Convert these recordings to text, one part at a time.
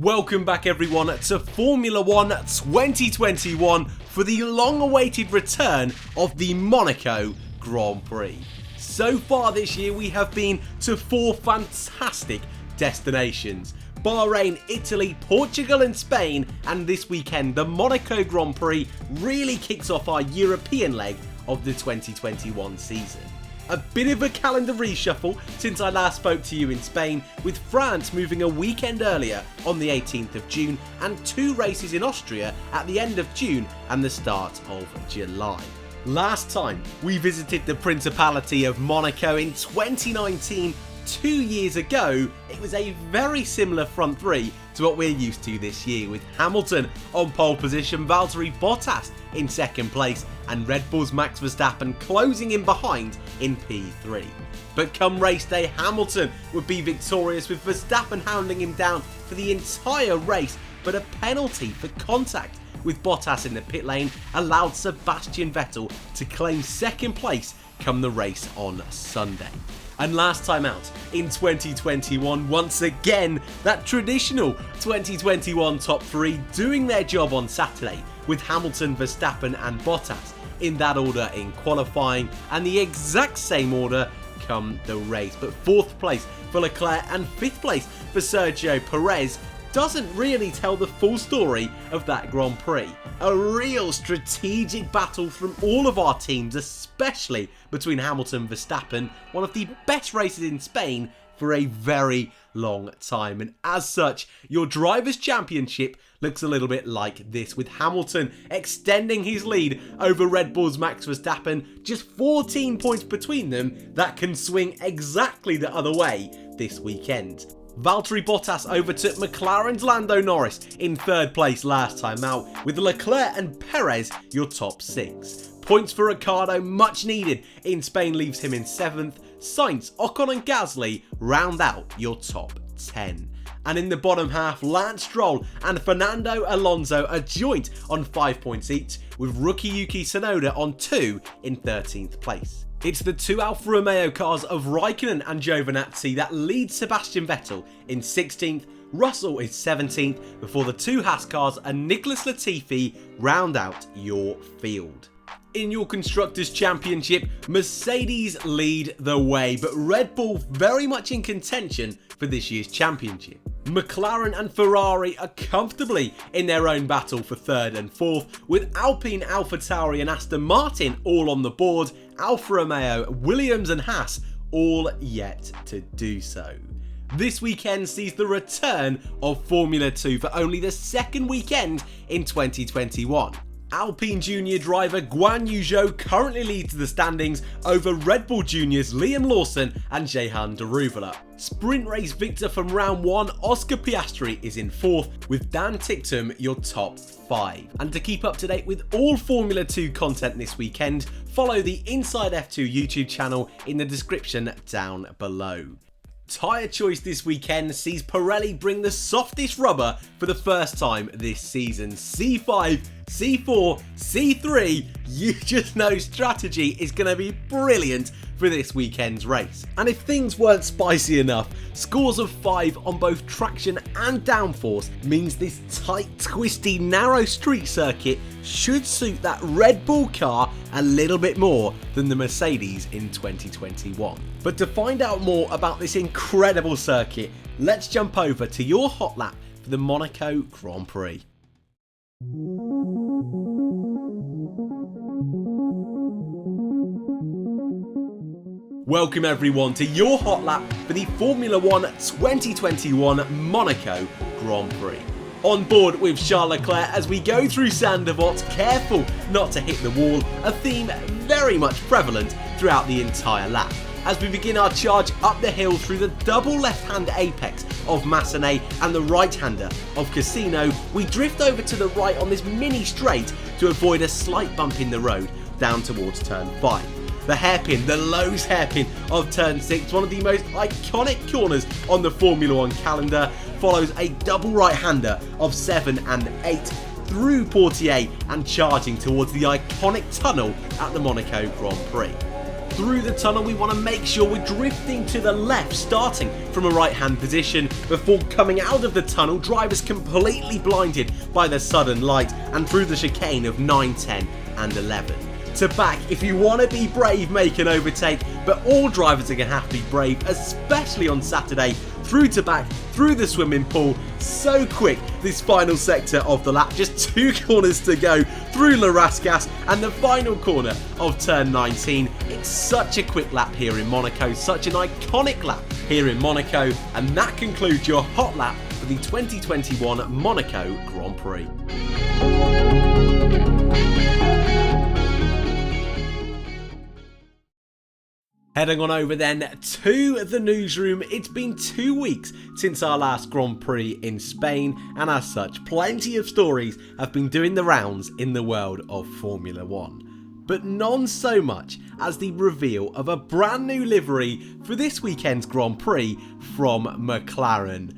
Welcome back everyone to Formula 1 2021 for the long-awaited return of the Monaco Grand Prix. So far this year we have been to 4 fantastic destinations: Bahrain, Italy, Portugal and Spain, and this weekend the Monaco Grand Prix really kicks off our European leg of the 2021 season. A bit of a calendar reshuffle since I last spoke to you in Spain, with France moving a weekend earlier on the 18th of June and 2 races in Austria at the end of June and the start of July. Last time we visited the Principality of Monaco in 2019, 2 years ago. It was a very similar front three to what we're used to this year, with Hamilton on pole position, Valtteri Bottas in second place and Red Bull's Max Verstappen closing in behind in P3. But come race day, Hamilton would be victorious, with Verstappen hounding him down for the entire race, but a penalty for contact with Bottas in the pit lane allowed Sebastian Vettel to claim second place come the race on Sunday. And last time out in 2021, once again, that traditional 2021 top 3 doing their job on Saturday, with Hamilton, Verstappen and Bottas in that order in qualifying, and the exact same order come the race. But 4th place for Leclerc and 5th place for Sergio Perez doesn't really tell the full story of that Grand Prix. A real strategic battle from all of our teams, especially between Hamilton and Verstappen, one of the best races in Spain for a very long time. And as such, your Drivers' Championship looks a little bit like this, with Hamilton extending his lead over Red Bull's Max Verstappen, just 14 points between them. That can swing exactly the other way this weekend. Valtteri Bottas overtook McLaren's Lando Norris in 3rd place last time out, with Leclerc and Perez your top 6. Points for Ricciardo, much needed in Spain, leaves him in 7th. Sainz, Ocon and Gasly round out your top 10. And in the bottom half, Lance Stroll and Fernando Alonso are joint on 5 points each, with rookie Yuki Tsunoda on 2 in 13th place. It's the 2 Alfa Romeo cars of Raikkonen and Giovinazzi that lead Sebastian Vettel in 16th, Russell is 17th, before the 2 Haas cars and Nicholas Latifi round out your field. In your Constructors' Championship, Mercedes lead the way, but Red Bull very much in contention for this year's championship. McLaren and Ferrari are comfortably in their own battle for 3rd and 4th, with Alpine, AlphaTauri and Aston Martin all on the board. Alfa Romeo, Williams and Haas all yet to do so. This weekend sees the return of Formula 2 for only the 2nd weekend in 2021. Alpine Junior driver Guan Yu Zhou currently leads the standings over Red Bull Juniors Liam Lawson and Jehan Daruvala. Sprint race victor from round 1, Oscar Piastri is in 4th, with Dan Ticktum your top 5. And to keep up to date with all Formula 2 content this weekend, follow the Inside F2 YouTube channel in the description down below. Tyre choice this weekend sees Pirelli bring the softest rubber for the first time this season. C5, C4, C3, you just know strategy is going to be brilliant for this weekend's race. And if things weren't spicy enough, scores of 5 on both traction and downforce means this tight, twisty, narrow street circuit should suit that Red Bull car a little bit more than the Mercedes in 2021. But to find out more about this incredible circuit, let's jump over to your hot lap for the Monaco Grand Prix. Welcome everyone to your hot lap for the Formula 1 2021 Monaco Grand Prix. On board with Charles Leclerc as we go through Sandoval, careful not to hit the wall, a theme very much prevalent throughout the entire lap. As we begin our charge up the hill through the double left-hand apex of Massenet and the right-hander of Casino, we drift over to the right on this mini straight to avoid a slight bump in the road down towards turn 5. The hairpin, the Lowe's hairpin of turn 6, one of the most iconic corners on the Formula 1 calendar, follows a double right-hander of 7 and 8 through Portier and charging towards the iconic tunnel at the Monaco Grand Prix. through the tunnel, we want to make sure we're drifting to the left, starting from a right-hand position. Before coming out of the tunnel, drivers completely blinded by the sudden light and through the chicane of 9, 10 and 11. To back, if you want to be brave, make an overtake, but all drivers are going to have to be brave, especially on Saturday. Through to back, through the swimming pool, so quick this final sector of the lap, just 2 corners to go through La Rascasse and the final corner of turn 19. It's such a quick lap here in Monaco, such an iconic lap here in Monaco, and that concludes your hot lap for the 2021 Monaco Grand Prix. Heading on over then to the newsroom. It's been 2 weeks since our last Grand Prix in Spain, and as such, plenty of stories have been doing the rounds in the world of Formula 1. But none so much as the reveal of a brand new livery for this weekend's Grand Prix from McLaren.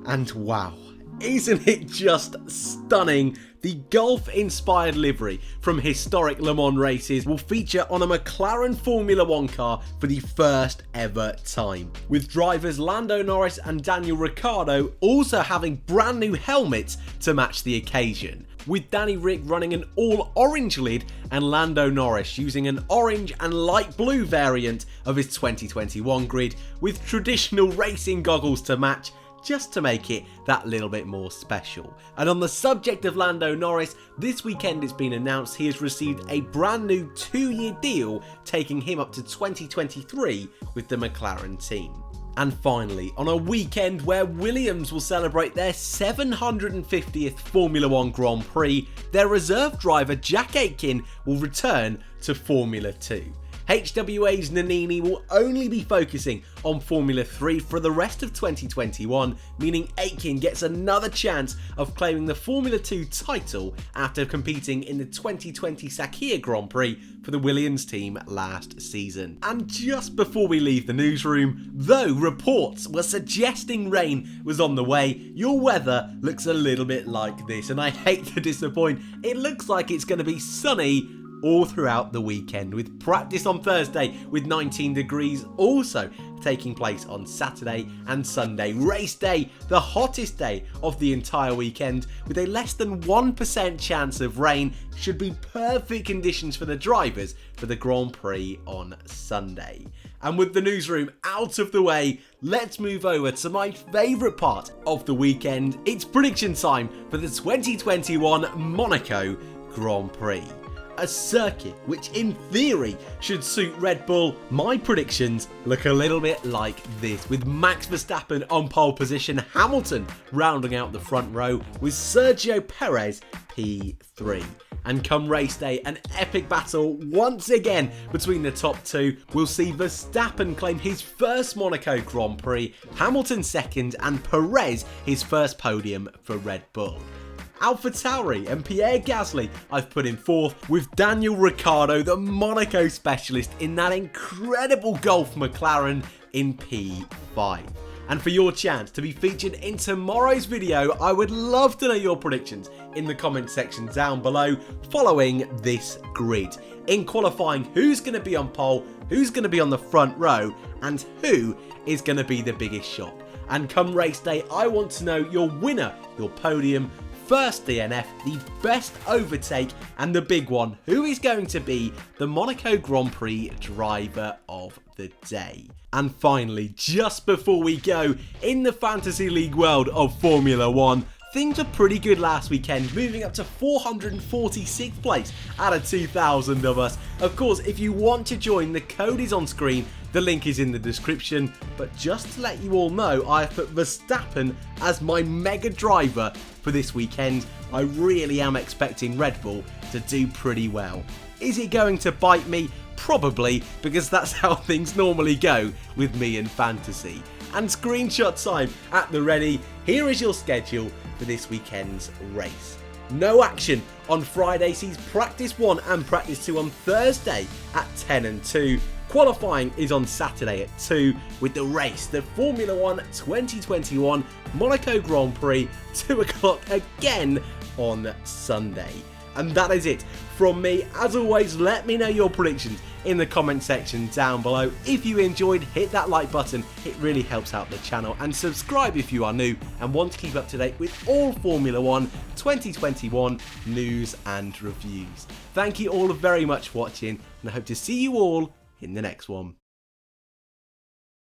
And wow, isn't it just stunning? The golf-inspired livery from historic Le Mans races will feature on a McLaren Formula 1 car for the first ever time, with drivers Lando Norris and Daniel Ricciardo also having brand new helmets to match the occasion, with Danny Rick running an all-orange lid and Lando Norris using an orange and light blue variant of his 2021 grid with traditional racing goggles to match, just to make it that little bit more special. And on the subject of Lando Norris, this weekend it's been announced he has received a brand new 2-year deal, taking him up to 2023 with the McLaren team. And finally, on a weekend where Williams will celebrate their 750th Formula 1 Grand Prix, their reserve driver Jack Aitken will return to Formula 2. HWA's Nannini will only be focusing on Formula 3 for the rest of 2021, meaning Aitken gets another chance of claiming the Formula 2 title after competing in the 2020 Sakhir Grand Prix for the Williams team last season. And just before we leave the newsroom, though reports were suggesting rain was on the way, your weather looks a little bit like this, and I hate to disappoint, it looks like it's going to be sunny all throughout the weekend, with practice on Thursday with 19 degrees also taking place on Saturday and Sunday. Race day, the hottest day of the entire weekend, with a less than 1% chance of rain. Should be perfect conditions for the drivers for the Grand Prix on Sunday. And with the newsroom out of the way, let's move over to my favourite part of the weekend. It's prediction time for the 2021 Monaco Grand Prix. A circuit which in theory should suit Red Bull. My predictions look a little bit like this, with Max Verstappen on pole position, Hamilton rounding out the front row with Sergio Perez P3. And come race day, an epic battle once again between the top two. We'll see Verstappen claim his first Monaco Grand Prix, Hamilton second, and Perez his first podium for Red Bull. AlphaTauri and Pierre Gasly I've put in fourth, with Daniel Ricciardo, the Monaco specialist, in that incredible Golf McLaren in P5. And for your chance to be featured in tomorrow's video, I would love to know your predictions in the comment section down below following this grid. In qualifying, who's going to be on pole, who's going to be on the front row, and who is going to be the biggest shot. And come race day, I want to know your winner, your podium, first DNF, the best overtake, and the big one, who is going to be the Monaco Grand Prix driver of the day. And finally, just before we go, in the Fantasy League world of Formula 1, things were pretty good last weekend, moving up to 446th place out of 2,000 of us. Of course, if you want to join, the code is on screen, the link is in the description. But just to let you all know, I have put Verstappen as my mega driver for this weekend. I really am expecting Red Bull to do pretty well. Is it going to bite me? Probably, because that's how things normally go with me in fantasy. And screenshot time at the ready. Here is your schedule for this weekend's race. No action on Friday sees practice 1 and practice 2 on Thursday at 10 and 2. Qualifying is on Saturday at 2, with the race, the Formula 1 2021 Monaco Grand Prix, 2 o'clock again on Sunday. And that is it from me. As always, let me know your predictions in the comment section down below. If you enjoyed, hit that like button, it really helps out the channel, and subscribe if you are new and want to keep up to date with all Formula 1 2021 news and reviews. Thank you all very much for watching, and I hope to see you all in the next one.